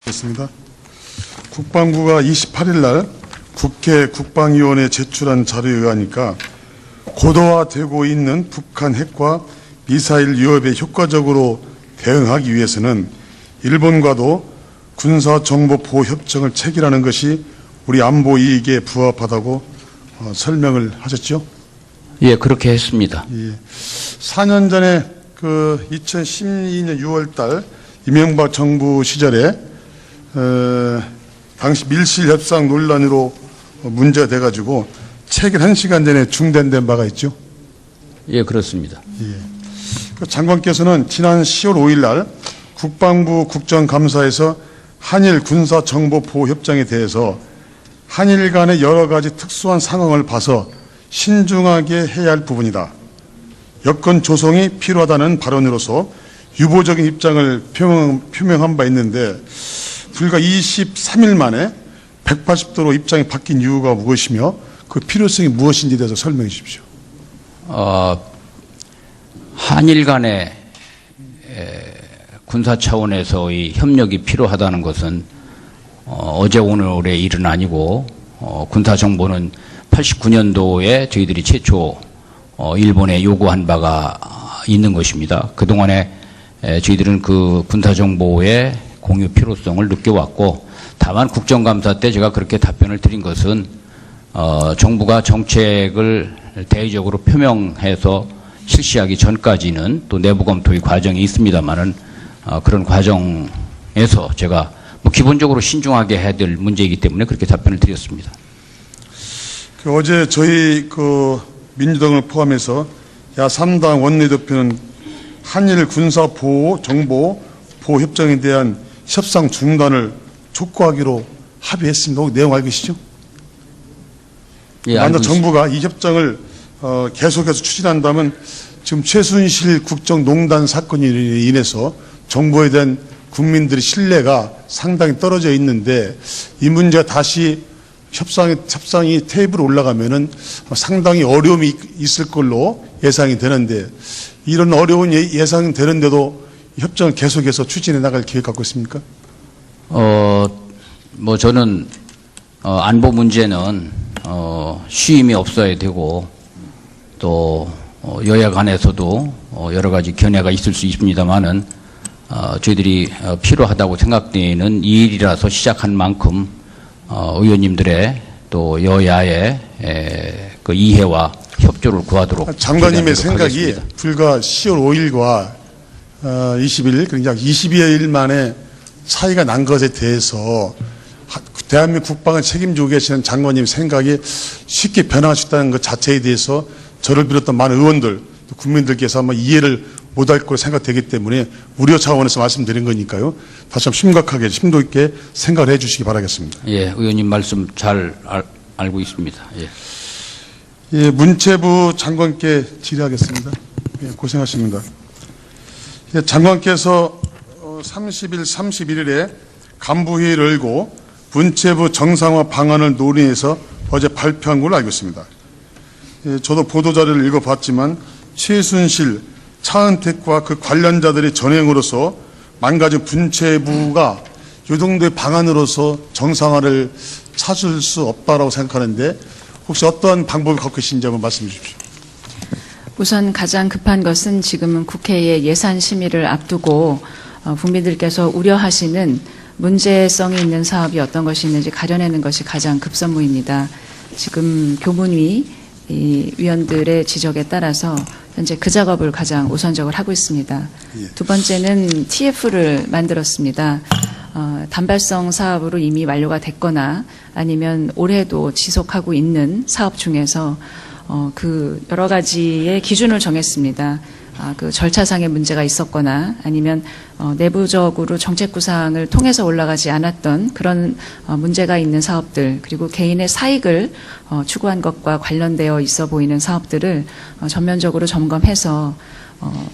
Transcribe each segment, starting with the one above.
있습니다. 국방부가 28일 날 국회 국방위원회에 제출한 자료에 의하니까 고도화되고 있는 북한 핵과 미사일 위협에 효과적으로 대응하기 위해서는 일본과도 군사정보보호협정을 체결하는 것이 우리 안보 이익에 부합하다고 설명을 하셨죠? 예, 그렇게 했습니다. 예. 4년 전에 2012년 6월 달 이명박 정부 시절에 당시 밀실 협상 논란으로 문제가 돼가지고 체결 1시간 전에 중단된 바가 있죠. 예, 그렇습니다. 예. 그 장관께서는 지난 10월 5일 날 국방부 국정감사에서 한일 군사정보보호협정에 대해서 한일 간의 여러 가지 특수한 상황을 봐서 신중하게 해야 할 부분이다. 여건 조성이 필요하다는 발언으로서 유보적인 입장을 표명한 바 있는데 불과 23일 만에 180도로 입장이 바뀐 이유가 무엇이며 그 필요성이 무엇인지에 대해서 설명해 주십시오. 한일 간의 군사 차원에서의 협력이 필요하다는 것은 어제 오늘의 일은 아니고 군사 정보는 89년도에 저희들이 최초 일본에 요구한 바가 있는 것입니다. 그동안에 저희들은 그 군사 정보의 공유 필요성을 느껴왔고, 다만 국정감사 때 제가 그렇게 답변을 드린 것은 정부가 정책을 대외적으로 표명해서 실시하기 전까지는 또 내부 검토의 과정이 있습니다만은 그런 과정에서 제가 기본적으로 신중하게 해야 될 문제이기 때문에 그렇게 답변을 드렸습니다. 어제 저희 민주당을 포함해서 야3당 원내대표는 한일 군사보호 정보보호협정에 대한 협상 중단을 촉구하기로 합의했습니다. 혹시 내용 알고 계시죠? 예, 만약 정부가 이 협정을 계속해서 추진한다면 지금 최순실 국정농단 사건으로 인해서 정부에 대한 국민들의 신뢰가 상당히 떨어져 있는데 이 문제가 다시 협상이 테이블에 올라가면은 상당히 어려움이 있을 걸로 예상이 되는데 이런 어려운 예상이 되는데도 협정을 계속해서 추진해 나갈 계획 갖고 있습니까? 저는 안보 문제는 쉬임이 없어야 되고 또 여야 간에서도 여러 가지 견해가 있을 수 있습니다만은 저희들이 필요하다고 생각되는 이 일이라서 시작한 만큼 의원님들의 또 여야의 그 이해와 협조를 구하도록 장관님의 생각이 불과 10월 5일과 20일, 그러니까 22일 만에 차이가 난 것에 대해서 대한민국 국방을 책임지고 계시는 장관님 생각이 쉽게 변화할 수 있다는 것 자체에 대해서 저를 비롯한 많은 의원들, 국민들께서 아마 이해를 못할 거로 생각되기 때문에 우려 차원에서 말씀드린 거니까요. 다시 한번 심각하게 심도 있게 생각을 해 주시기 바라겠습니다. 예, 의원님 말씀 잘 알고 있습니다. 예. 예, 문체부 장관께 질의하겠습니다. 예, 고생하십니다. 예, 장관께서 30일, 31일에 간부회의를 열고 문체부 정상화 방안을 논의해서 어제 발표한 걸로 알고 있습니다. 예, 저도 보도자료를 읽어봤지만 최순실, 차은택과 그 관련자들의 전횡으로서 망가진 문체부가 이 정도의 방안으로서 정상화를 찾을 수 없다라고 생각하는데 혹시 어떠한 방법을 갖고 계신지 한번 말씀해 주십시오. 우선 가장 급한 것은 지금은 국회의 예산 심의를 앞두고 국민들께서 우려하시는 문제성이 있는 사업이 어떤 것이 있는지 가려내는 것이 가장 급선무입니다. 지금 교문위 위원들의 지적에 따라서 현재 그 작업을 가장 우선적으로 하고 있습니다. 예. 두 번째는 TF를 만들었습니다. 단발성 사업으로 이미 완료가 됐거나 아니면 올해도 지속하고 있는 사업 중에서 그 여러 가지의 기준을 정했습니다. 그 절차상의 문제가 있었거나 아니면 내부적으로 정책 구상을 통해서 올라가지 않았던 그런 문제가 있는 사업들, 그리고 개인의 사익을 추구한 것과 관련되어 있어 보이는 사업들을 전면적으로 점검해서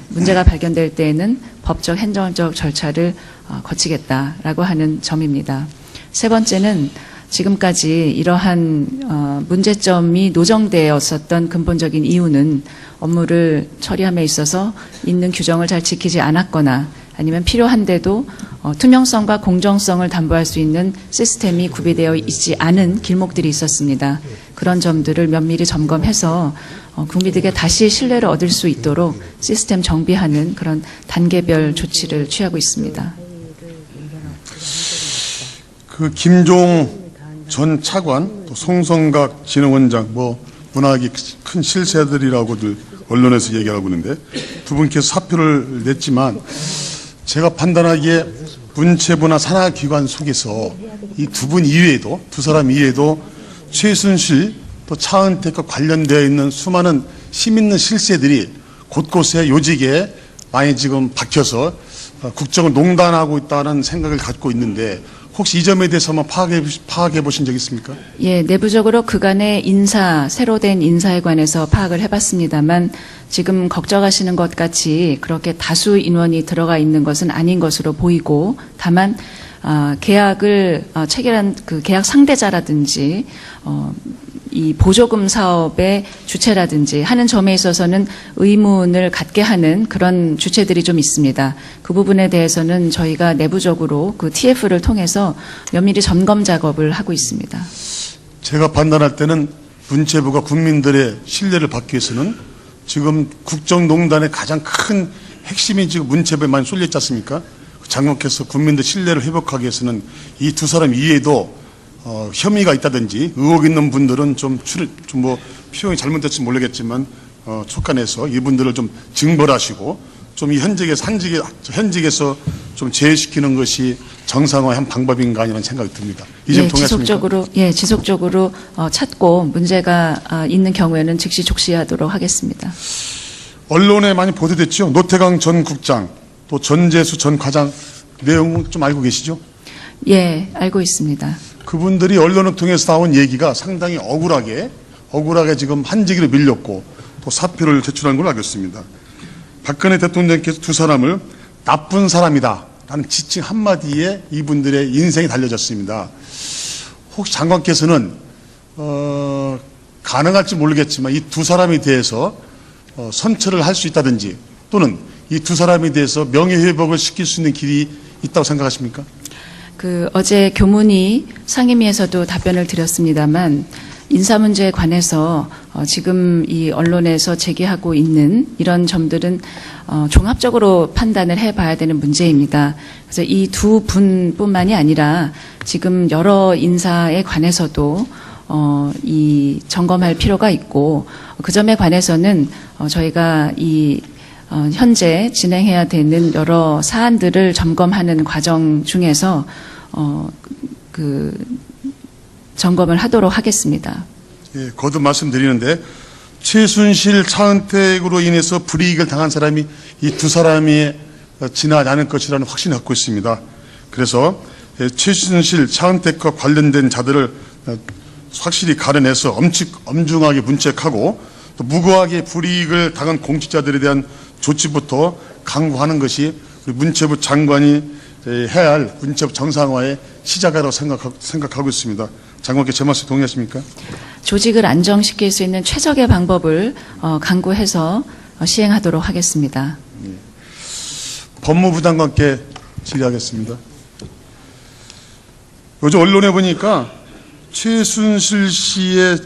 문제가 발견될 때에는 법적 행정적 절차를 거치겠다라고 하는 점입니다. 세 번째는 지금까지 이러한 문제점이 노정되었었던 근본적인 이유는 업무를 처리함에 있어서 있는 규정을 잘 지키지 않았거나 아니면 필요한데도 투명성과 공정성을 담보할 수 있는 시스템이 구비되어 있지 않은 길목들이 있었습니다. 그런 점들을 면밀히 점검해서 국민들에게 다시 신뢰를 얻을 수 있도록 시스템 정비하는 그런 단계별 조치를 취하고 있습니다. 그 김종 전 차관, 또 송성각 진흥원장, 문학이 큰 실세들이라고들 언론에서 얘기하고 있는데 두 분께서 사표를 냈지만 제가 판단하기에 문체부나 산하기관 속에서 이 두 분 이외에도, 두 사람 이외에도 최순실 또 차은택과 관련되어 있는 수많은 힘 있는 실세들이 곳곳에 요직에 많이 지금 박혀서 국정을 농단하고 있다는 생각을 갖고 있는데 혹시 이 점에 대해서 한번 파악해 보신 적 있습니까? 예, 내부적으로 그간의 새로 된 인사에 관해서 파악을 해봤습니다만 지금 걱정하시는 것 같이 그렇게 다수 인원이 들어가 있는 것은 아닌 것으로 보이고 다만 계약을 체결한 그 계약 상대자라든지 이 보조금 사업의 주체라든지 하는 점에 있어서는 의문을 갖게 하는 그런 주체들이 좀 있습니다. 그 부분에 대해서는 저희가 내부적으로 그 TF를 통해서 면밀히 점검 작업을 하고 있습니다. 제가 판단할 때는 문체부가 국민들의 신뢰를 받기 위해서는 지금 국정농단의 가장 큰 핵심이 지금 문체부에 많이 쏠렸지 않습니까? 장관께서 국민들 신뢰를 회복하기 위해서는 이 두 사람 이외에도 혐의가 있다든지 의혹 있는 분들은 좀 표현이 잘못됐지 모르겠지만 촉간해서 이분들을 좀 징벌하시고 좀 이 현직에서 좀 제외시키는 것이 정상화의 한 방법인가 하는 생각이 듭니다. 이 점 동의하십니까? 지속적으로 찾고 문제가 있는 경우에는 즉시 족시하도록 하겠습니다. 언론에 많이 보도됐죠. 노태강 전 국장 또 전재수 전 과장 내용 좀 알고 계시죠? 예, 알고 있습니다. 그분들이 언론을 통해서 나온 얘기가 상당히 억울하게 지금 한직으로 밀렸고 또 사표를 제출한 걸로 알고 있습니다. 박근혜 대통령께서 두 사람을 나쁜 사람이다 라는 지칭 한마디에 이분들의 인생이 달려졌습니다. 혹시 장관께서는 가능할지 모르겠지만 이 두 사람에 대해서 선처를 할 수 있다든지 또는 이 두 사람에 대해서 명예회복을 시킬 수 있는 길이 있다고 생각하십니까? 어제 교문위 상임위에서도 답변을 드렸습니다만 인사 문제에 관해서 지금 이 언론에서 제기하고 있는 이런 점들은 종합적으로 판단을 해봐야 되는 문제입니다. 그래서 이 두 분뿐만이 아니라 지금 여러 인사에 관해서도 이 점검할 필요가 있고 그 점에 관해서는 저희가 현재 진행해야 되는 여러 사안들을 점검하는 과정 중에서 점검을 하도록 하겠습니다. 예, 거듭 말씀드리는데 최순실 차은택으로 인해서 불이익을 당한 사람이 이 두 사람이 지나지 않을 것이라는 확신을 갖고 있습니다. 그래서 최순실 차은택과 관련된 자들을 확실히 가려내서 엄중하게 문책하고 또 무고하게 불이익을 당한 공직자들에 대한 조치부터 강구하는 것이 우리 문체부 장관이 해야 할 문체부 정상화의 시작이라고 생각하고 있습니다. 장관께 제 말씀 동의하십니까? 조직을 안정시킬 수 있는 최적의 방법을 강구해서 시행하도록 하겠습니다. 법무부 장관께 질의하겠습니다. 요즘 언론에 보니까 최순실 씨의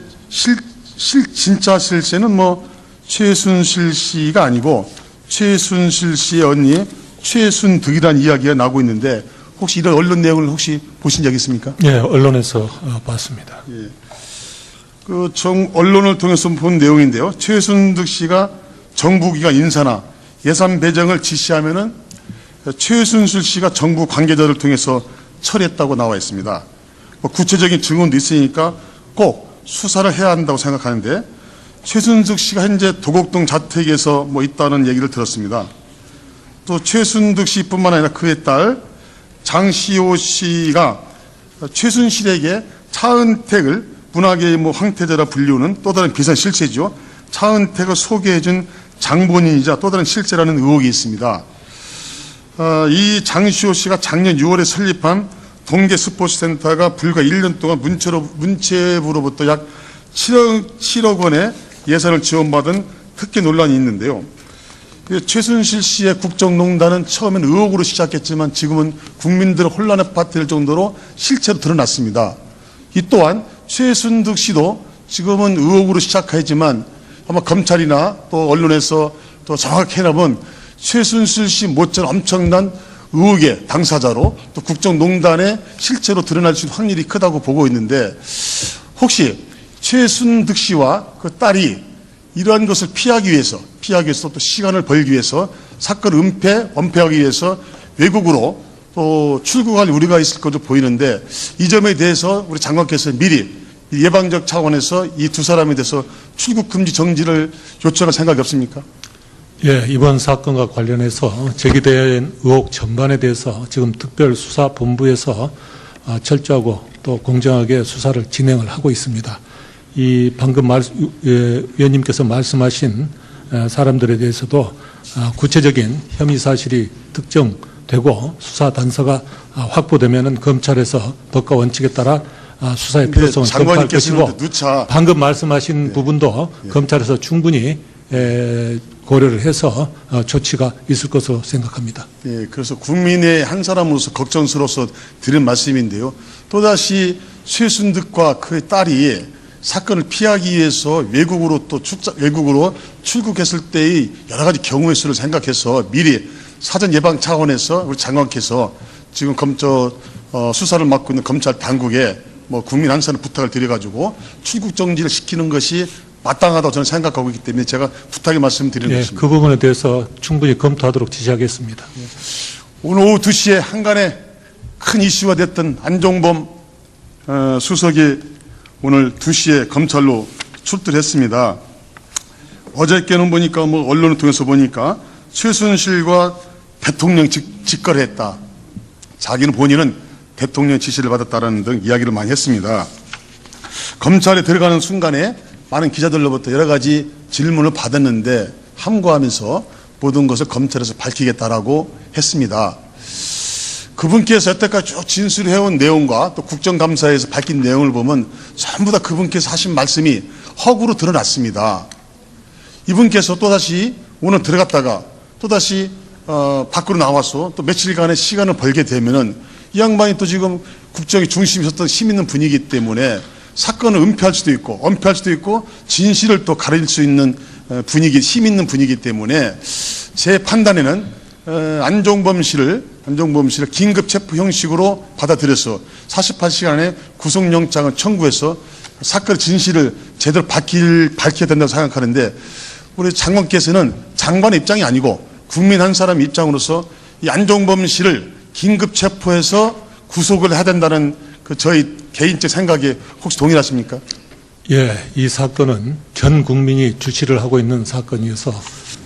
진짜 실세는 최순실 씨가 아니고 최순실 씨의 언니 최순득이라는 이야기가 나오고 있는데 혹시 이런 언론 내용을 혹시 보신 적 있습니까? 예, 언론에서 봤습니다. 예. 언론을 통해서 본 내용인데요. 최순득 씨가 정부기관 인사나 예산 배정을 지시하면은 최순실 씨가 정부 관계자를 통해서 처리했다고 나와 있습니다. 구체적인 증언도 있으니까 꼭 수사를 해야 한다고 생각하는데 최순득 씨가 현재 도곡동 자택에서 있다는 얘기를 들었습니다. 또 최순득 씨뿐만 아니라 그의 딸 장시호 씨가 최순실에게 차은택을 문학의 황태자라 불리우는 또 다른 비슷한 실세죠. 차은택을 소개해준 장본인이자 또 다른 실세라는 의혹이 있습니다. 이 장시호 씨가 작년 6월에 설립한 동계 스포츠센터가 불과 1년 동안 문체부로부터 약 7억 원의 예산을 지원받은 특혜 논란이 있는데요. 최순실 씨의 국정농단은 처음엔 의혹으로 시작했지만 지금은 국민들을 혼란에 빠뜨릴 정도로 실체로 드러났습니다. 이 또한 최순득 씨도 지금은 의혹으로 시작하지만 아마 검찰이나 또 언론에서 또 정확히 해나면 최순실 씨 못지않은 엄청난 의혹의 당사자로 또 국정농단의 실체로 드러날 수 있는 확률이 크다고 보고 있는데, 혹시 최순득 씨와 그 딸이 이러한 것을 피하기 위해서 또 시간을 벌기 위해서 사건을 은폐하기 위해서 외국으로 또 출국할 우려가 있을 것으로 보이는데, 이 점에 대해서 우리 장관께서 미리 예방적 차원에서 이 두 사람에 대해서 출국 금지 정지를 요청할 생각이 없습니까? 예, 이번 사건과 관련해서 제기된 의혹 전반에 대해서 지금 특별수사본부에서 철저하고 또 공정하게 수사를 진행을 하고 있습니다. 이 방금 위원님께서 말씀하신 사람들에 대해서도 구체적인 혐의 사실이 특정되고 수사 단서가 확보되면은 검찰에서 법과 원칙에 따라 수사의 필요성을 검토할 것이고, 방금 말씀하신 부분도 검찰에서 충분히 고려를 해서 조치가 있을 것으로 생각합니다. 예, 그래서 국민의 한 사람으로서 걱정스러워서 드린 말씀인데요. 또다시 최순득과 그의 딸이 사건을 피하기 위해서 외국으로 출국했을 때의 여러 가지 경우의 수를 생각해서 미리 사전 예방 차원에서 우리 장관께서 지금 수사를 맡고 있는 검찰 당국에 국민 한 사람 부탁을 드려가지고 출국 정지를 시키는 것이 마땅하다고 저는 생각하고 있기 때문에 제가 부탁의 말씀드리는 것입니다. 그 부분에 대해서 충분히 검토하도록 지시하겠습니다. 오늘 오후 2시에 한간에 큰 이슈가 됐던 안종범 수석이 오늘 2시에 검찰로 출두했습니다. 어저께는 보니까 언론을 통해서 보니까 최순실과 대통령 직거래했다. 자기는 본인은 대통령 지시를 받았다라는 등 이야기를 많이 했습니다. 검찰에 들어가는 순간에 많은 기자들로부터 여러 가지 질문을 받았는데 함구하면서 모든 것을 검찰에서 밝히겠다라고 했습니다. 그분께서 여태까지 쭉 진술해온 내용과 또 국정감사에서 밝힌 내용을 보면 전부 다 그분께서 하신 말씀이 허구로 드러났습니다. 이분께서 또다시 오늘 들어갔다가 또다시 밖으로 나와서 또 며칠간의 시간을 벌게 되면은 이 양반이 또 지금 국정의 중심에 섰던 힘 있는 분위기 때문에 사건을 은폐할 수도 있고 엄폐할 수도 있고 진실을 또 가릴 수 있는 분위기, 힘 있는 분위기 때문에 제 판단에는 안종범 씨를 긴급 체포 형식으로 받아들여서 48시간의 구속영장을 청구해서 사건의 진실을 제대로 밝혀야 된다고 생각하는데, 우리 장관께서는 장관의 입장이 아니고 국민 한 사람 입장으로서 이 안종범 씨를 긴급 체포해서 구속을 해야 된다는 저희 개인적 생각에 혹시 동일하십니까? 예, 이 사건은 전 국민이 주시를 하고 있는 사건이어서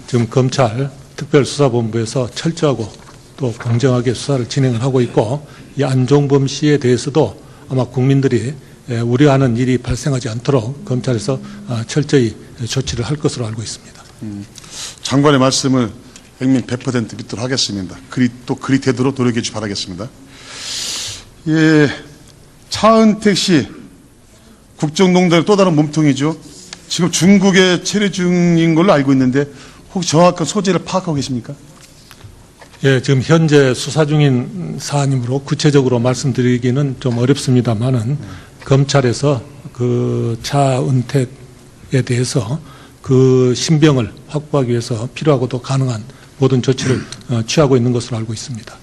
지금 검찰 특별수사본부에서 철저하고 또 공정하게 수사를 진행을 하고 있고, 이 안종범 씨에 대해서도 아마 국민들이 우려하는 일이 발생하지 않도록 검찰에서 철저히 조치를 할 것으로 알고 있습니다. 장관의 말씀을 백민 100% 믿도록 하겠습니다. 그리 되도록 노력해 주시 바라겠습니다. 예, 차은택 씨 국정농단의 또 다른 몸통이죠. 지금 중국에 체류 중인 걸로 알고 있는데 혹시 정확한 소재를 파악하고 계십니까? 예, 지금 현재 수사 중인 사안이므로 구체적으로 말씀드리기는 좀 어렵습니다만은 검찰에서 그 차은택에 대해서 그 신병을 확보하기 위해서 필요하고도 가능한 모든 조치를 취하고 있는 것으로 알고 있습니다.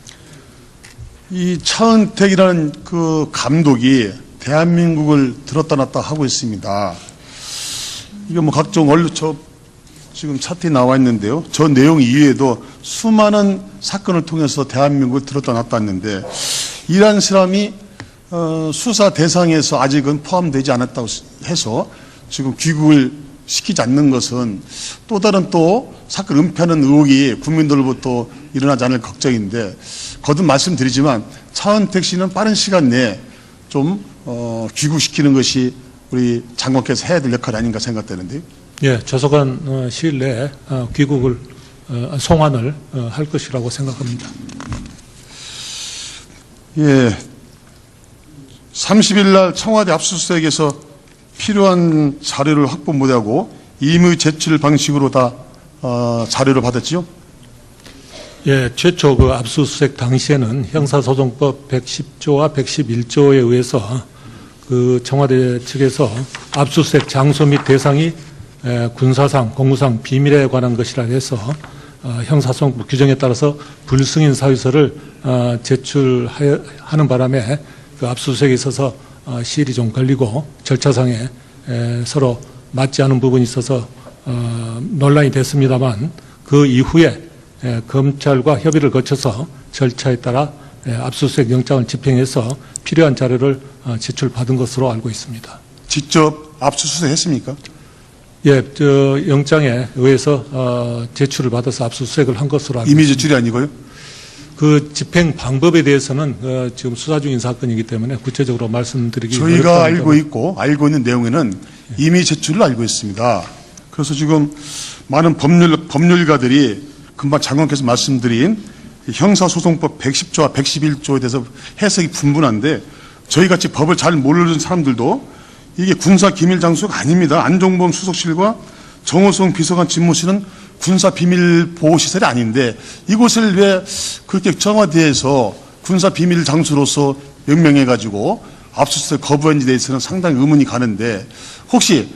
이 차은택이라는 그 감독이 대한민국을 들었다 놨다 하고 있습니다. 이게 각종 언론 지금 차트에 나와 있는데요. 저 내용 이외에도 수많은 사건을 통해서 대한민국을 들었다 놨다 했는데, 이란 사람이 수사 대상에서 아직은 포함되지 않았다고 해서 지금 귀국을 시키지 않는 것은 또 다른 사건 은폐하는 의혹이 국민들로부터 일어나지 않을 걱정인데, 거듭 말씀드리지만 차은택 씨는 빠른 시간 내에 좀 귀국시키는 것이 우리 장관께서 해야 될 역할이 아닌가 생각되는데요. 예, 조속한 시일 내에 귀국을 송환을 할 것이라고 생각합니다. 예, 30일 날 청와대 압수수색에서 필요한 자료를 확보 못하고 임의 제출 방식으로 다 자료를 받았지요? 예, 최초 그 압수수색 당시에는 형사소송법 110조와 111조에 의해서 그 청와대 측에서 압수수색 장소 및 대상이 군사상, 공무상 비밀에 관한 것이라 해서 형사소송법 규정에 따라서 불승인 사유서를 제출하는 바람에 그 압수수색에 있어서 시일이 좀 걸리고 절차상에 서로 맞지 않은 부분이 있어서 논란이 됐습니다만 그 이후에 검찰과 협의를 거쳐서 절차에 따라 압수수색 영장을 집행해서 필요한 자료를 제출받은 것으로 알고 있습니다. 직접 압수수색 했습니까? 예, 영장에 의해서 제출을 받아서 압수수색을 한 것으로 알고 이미 있습니다. 제출이 아니고요? 그 집행 방법에 대해서는 지금 수사 중인 사건이기 때문에 구체적으로 말씀드리기 저희가 어렵다는 알고 알고 있는 내용에는 이미 제출을 알고 있습니다. 그래서 지금 많은 법률가들이 금방 장관께서 말씀드린 형사소송법 110조와 111조에 대해서 해석이 분분한데 저희같이 법을 잘 모르는 사람들도 이게 군사기밀장소가 아닙니다. 안종범 수석실과 정호성 비서관 집무실은 군사비밀보호시설이 아닌데 이곳을 왜 그렇게 청와대에서 군사비밀장소로서 명명해가지고 압수수색 거부한지에 대해서는 상당히 의문이 가는데 혹시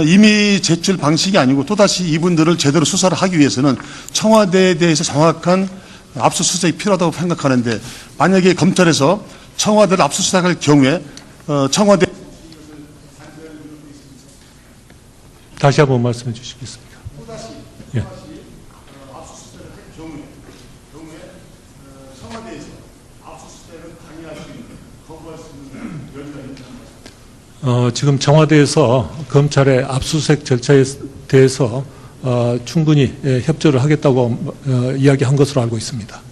이미 제출 방식이 아니고 또다시 이분들을 제대로 수사를 하기 위해서는 청와대에 대해서 정확한 압수수색이 필요하다고 생각하는데 만약에 검찰에서 청와대를 압수수색할 경우에 청와대 다시 한번 말씀해 주시겠습니까? 예. 압수수색을 할 경우에 청와대에서 압수수색을 강요할 수 있는 거부할 수 있는 여지가 있는 지금 청와대에서 검찰의 압수수색 절차에 대해서 충분히 협조를 하겠다고 이야기한 것으로 알고 있습니다.